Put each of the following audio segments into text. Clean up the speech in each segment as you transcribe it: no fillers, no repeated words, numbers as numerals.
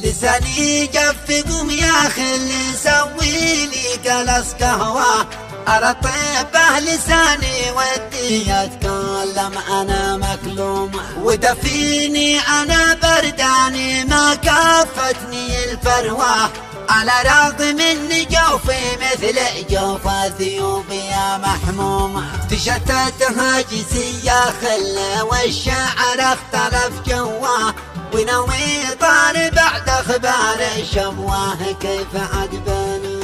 لساني جفقم يا خل سوي لي جلس قهوة أرطب لساني ودي أتكلم أنا مكلوم ودفيني أنا برداني ما كفتني الفروة على رغم ان جوفي مثل جوف اثيوبيا محموم تشتت هاجسي يا خله والشعر اختلف جواه ونوي طار بعد اخبار شبواه كيف عجباني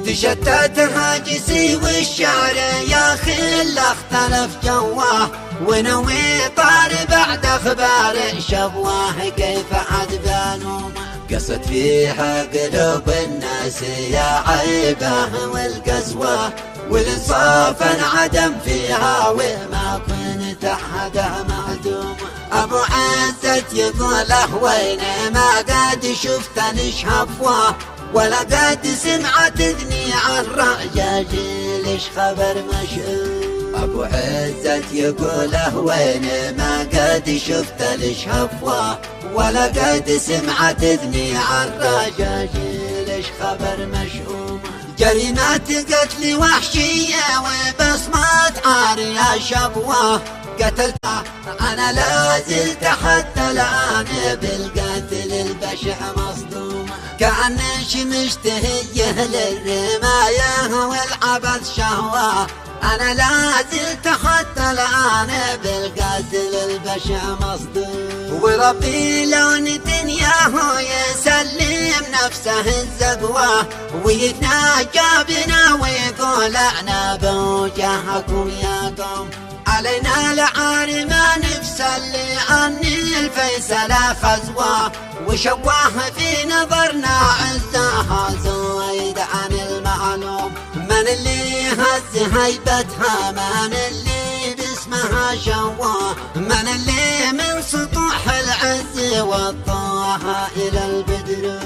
تشتت هاجسي والشعر يا خله اختلف جواه ونوي طار بعد اخبار شبواه كيف عجباني قست فيها قلوب الناس يا عيبه والقسوة والانصاف انعدم فيها وما كنت احد معدوم ابو عزت يقوله وين ما قد شفت الشهفوه ولا قد سمعت اذني عن رجاجي ليش خبر مشؤوم ابو عزت يقوله وين ما قد شفت الشهفوه ولا قد سمعت اذني عن رجاجي ليش خبر مشؤوم جريمات قتل وحشية وبصمات عار يا شبوة قتلتها أنا لا زلت حتى الآن بالقتل البشع مصدوم كأنش مشتهيه للرماية والعبث شهوة أنا لا زلت حتى الآن بالقتل البشع مصدوم وربي لو نتنياهو يسلم نفسه الزقوة ويتناجى بنا ويقول أنا بوجهكم يا قوم علينا العار ما نفسل عني الفيصل خزوة وشواه في نظرنا عزها زايد عن المعلوم من اللي هز هيبتها من اللي باسمها شواه من اللي من سطوح العز وطاها إلى البدر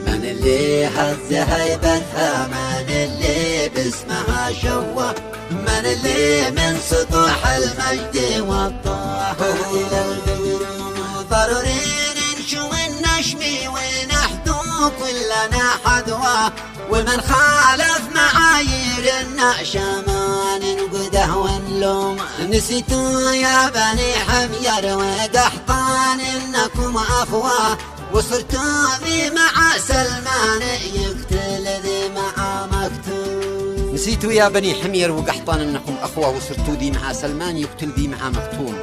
من اللي هز هيبتها من اللي باسمها شواه من اللي من سطوح المجد وطاها إلى البدر ضروري ننشو النشمي ونحدو كلنا حذوه ومن خالف معايير النعشة ما ننقده ونلوم نسيتوا يا بني حمير وقحطان انكم اخوة وصرتوا ذي مع سلمان يقتل ذي مع مقتول نسيتوا يا بني حمير وقحطان انكم اخوة وصرتوا ذي مع سلمان يقتل ذي مع مقتول